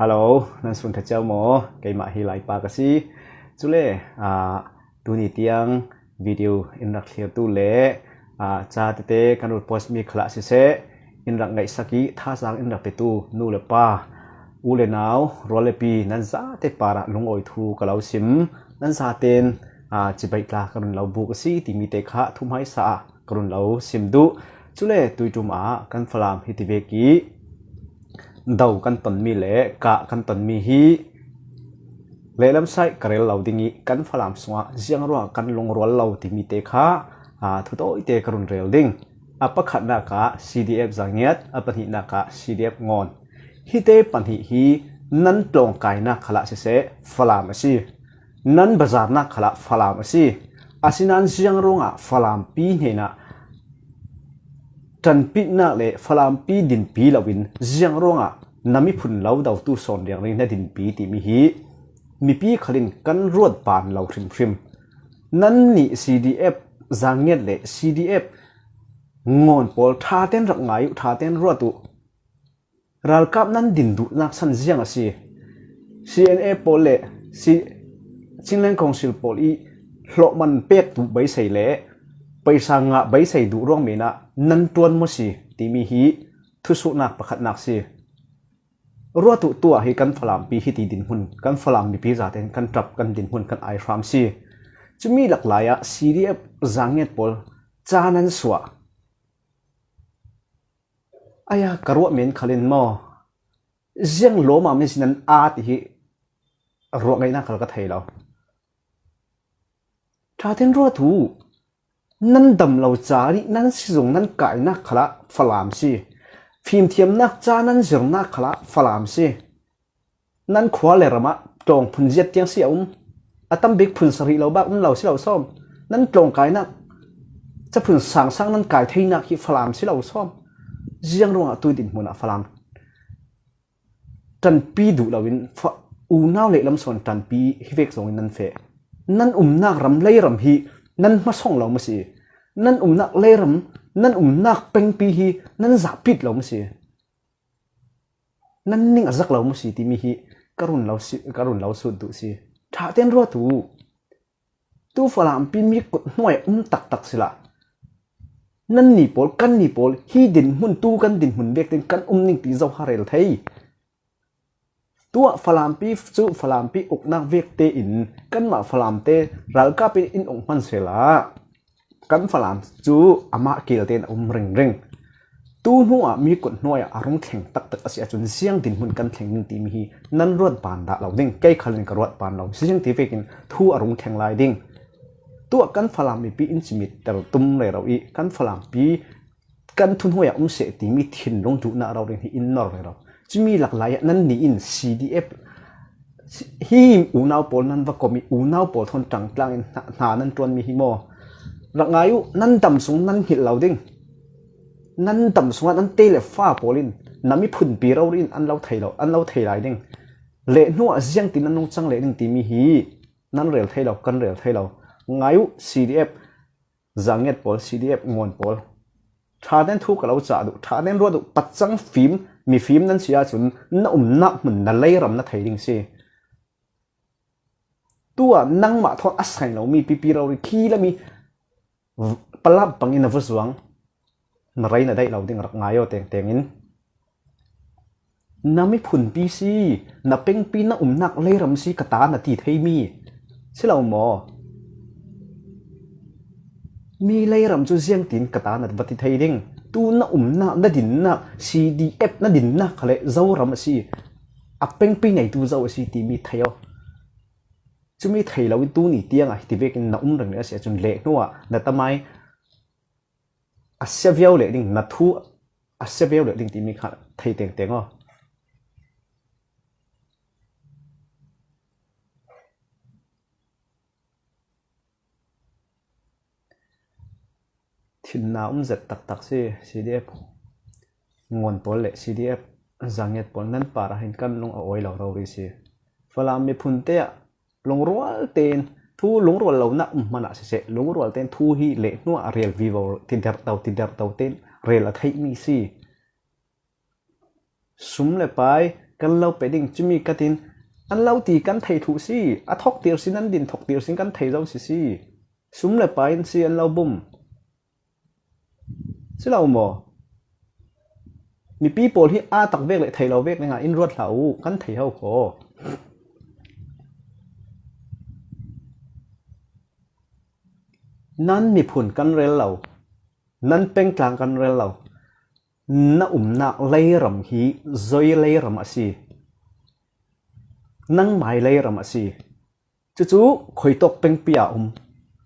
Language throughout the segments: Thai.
ฮัลโหลนั่นสุนทรเจ้าหมอไกมาฮิไลปากสิจุเล่ดูนี่เตียงวิดีโออินรักเลียวตุเล่จ่าเตะกันรุดโพสมีคลาสเซอินรักไงสักีท่าสังอินรักเตตูนูเลป้าอูเลนาวรอเลปีนั่นซาเตปาระลุงโอยทูกะเลาซิมนั่นซาเตนจิบไปกลากันรุนเราบุกสิที่มีเตคะทุ่มให้สากันรุนเราซิมดูจุเล่ตุยจุมากันฟลามฮิติเบกีดาวกันตนมีเละกะกันตนมีฮีเล่ลำไส้กระเรลเหล่าดิ่งกันฟลามสวะเสียงรัวกันลงรัวเหล่าที่มีเตคะทุกตัวเตกรุนเรลดิ่งปะขัดนักะ CDF จังเงียดปะหินักะ CDF งอนฮิเตปันหิฮีนั่นตรงกายนักขละเสฟลามสินั่นบาซาร์นักขละฟลามสิอาศินันเสียงรัวฟลามปีเนนะจันปีนักเล่ฟลามปีดินปีลาวินเสียงรัวน้ำมีพุ่นเหลาดาวตู้สอนเรียงในดินปีที่มีฮีมีปีขลินกันรวดปานเหลาคริมนั่นนี่ CDF จังเงียดเล่ CDF งอนปอลท่าเต้นรักไงท่าเต้นรัวตุรัลกับนั้นดินดุนักสันเสียงสิ CNA ปอลเล่ชิงเลนกองสิลปอลอีหลอกมันเปียกตุใบใส่เล่ไปสังะใบใส่ดุร่องเมนะนั่นตัวมุสีที่มีฮีทุสุนักประคัดนักสิรัวตุตัวให้กันฟลามปีฮิติดินหุ่นกันฟลามมีปีจัดเองกันจับกันดินหุ่นกันไอฟรามซีจะมีหลากหลายCDF จังเงียดปอลจานันสวะอายากรัวเมนขลินมอเจียงโลมาไม่สินันอาติฮิรัวไงนักขลักไทยเราถ้าเทนรัวถูนั่นดำเราจารินั่นสิจงนั่นกายนักขลักฟลามซีฟิล์มเทียมนักจานั้นเจอนักขลักฟลามซีนั่นขวาเลระมะตรงพุนเจ็ดเตียงเสียตั้มบิ๊กพุนสรีเราบ้าเราสิเราซ่อมนั่นตรงกายนักจะพุนสางสร้างนั่นกายไทยนักฮิฟลามสิเราซ่อมเจียงรงตุยดินมุนฟลามจันปีดูเราวินอูน่าเละลำส่วนจันปีฮิเวกส่งนั่นเฟนั่นนักรำเล่รำฮีนั่นมาส่งเราไม่สินั่นนักเล่รำนั่นนักเป็นปีฮีนั่นจับปิดเราไม่สินั่นนิ่งจักเราไม่สิที่มีฮีการุณเราสุดดูสิถ้าเต้นรัวตูฟลามปีมีกดหน่วยตักสิละนั่นนี่ปอลกันนี่ปอลฮีดินหุ่นตู้กันดินหุ่นเบกดินกันนิ่งตีเจ้าฮาเรลไทยตัวฟลามปีจูฟลามปีอกนักเวกเตอินกันมาฟลามเตรัลกาเป็นอินองมันเสละกันฟลามจูอามาเกลเตนเร่งตู้หัวมีกดหน่วยอารมณ์แข็งตักอาศัยจนเสียงดินหุ่นกันแข็งนิ่งตีมีฮีนั่นรวดปานดาเราเด้งใกล้ขลินกรวดปานเราเสียงตีเวกินทูอารมณ์แข็งลายเด้งตัวกันฟลามมีปีอินสิมิตแต่เราตุ้มเลยเราอีกันฟลามปีกันทุนหัวเสตีมีถิ่นลงจุนาเราเรื่องที่อินนอร์เลยเราจะมีหลากหลายนั่นนี่อิน CDF ฮีอูน่าปอลนั่นว่าก็มีอูน่าปอลทนจังกลางหานั่นตัวมีฮิโมหลักไงอยู่นั่นดำสูงนั่นหินเราดิ้งนั่นดำสูงนั่นเตะเลฟ้าปอลินนั่นมีพุ่นปีเราอินอันเราไทยไรดิ้งเละนัวเสียงตีนั่นน้องจังเละดิ้งตีมีฮีนั่นเรียลไทยเรากันเรียลไทยเราไงอยู่ CDF จังเงียดปอล CDF งอนปอลถ้าเน้นทุกข์เราจะดูถ้าเน้นรัวดูปัจจังฟิล์มมีฟิล์มนั้นเสียจนน่านักเหมือนนั่นเลยรำนั่นไทยดิ้งเสียตัวนั่งมาทอดอาศัยเรามีปีเราขี้แล้วมีปลับปังอินนับสวงมาไรน่ะได้เราดิ้งรักง่ายเอาเตียงอินน้าไม่ผุนปีซีน้าเป็นปีน่านักเลยรำซีกระตานาทีไทยมีใช่เราหมอมีเลยรำจุเสียงตีนกระตานาบัติไทยดิ้งตัวน่าน่าดินน่า CDF น่าดินน่าเขาเลยเจ้ารำซีเป็นปีไหนตัวเจ้าซีตีมีไทยจะมีไทยเราวิตูนี่เตียงที่เวกินน่าเรื่องนี้เสียจนเละนัวน่าทำไมเสียเวลเลยดิ้งน่าทูเสียเวลเลยดิ้งที่มีขาดไทยเตียงถิ่นน้าเจ็ดตักสิ CDF งอนปอลเลย CDF จังเงียดปอลนั้นป่าระหินกันลงเอาไว้เราดิสิฟลามมีพุ่นเตะลงรัวเตนทูลงรัวเราหนักมันอะเสลงรัวเตนทูฮีเละนัวเรียลวิวติดเดาเตนเรียลไทยมีสิสุ่มเลยไป kan lau pe ding chumi katin an lau ti kan thei thu si a thok tir sin an din thok tir sin kan thei zo si sum le pain si an lau bum si lau mo mi people hi a tak vek le thei lau vek nga in ruat lau kan thei ho ko nan mi phun kan rel lau nan peng tlang kan rel lau na nak lei ram hi zoi lei ram asi nang mai lei ram asi chu khoi tok peng pia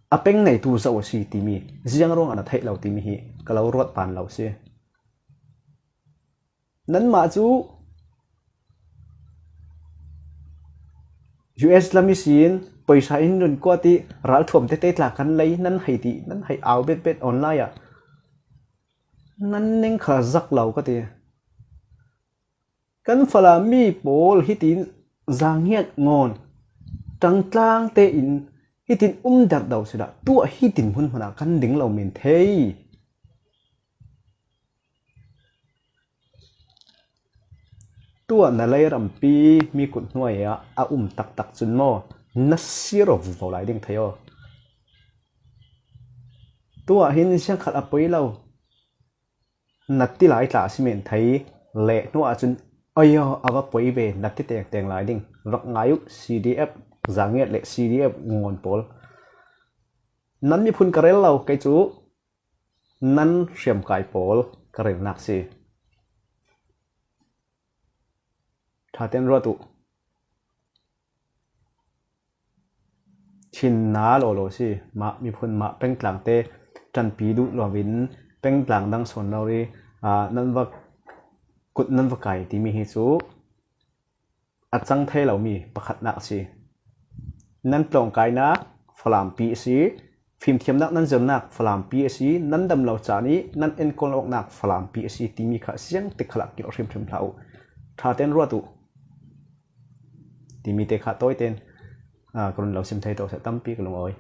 a peng nei tu zo si ti mi ziang rong ana thei lau ti mi hi kalau rot pan lau si nan ma chu US lami sin paisa in nun ko ti ral thom te tla kan lei nan hai aw bet online ya nan ning kha zak lau ka ti kan fala mi pol hitin zangiat ngon tang te in hitin dar dau sida tu hitin hun hana kan ding lau min thei tua na lei ram pi mi kut hnuai a tak chun mo na siro vo lai ding thayo tua hin siang khat a poi lau natti lai tla simen thai le nu a chun ayo ava poi ve natti teng lai ding rak ngayu CDF zanget le CDF ngon pol nan mi phun karel lau kai chu nan siam kai pol karel nak si thaten ro tu chin na lo si ma mi phun ma peng tlang te chan pi du lo win peng tlang dang son lo ri nan va kut nan va kai ti mi hi chu achang thei lo mi pakhat nak si nan tlong kai na phalam pi si phim thiam nak nan zem nak phalam pi si nan dam lo cha ni nan en kol ok nak phalam pi si ti mi kha siang te khala ki rim thlau thaten ro tu ti mi te kha toy ten kon lo sim thai to sa tam pi ko lo oi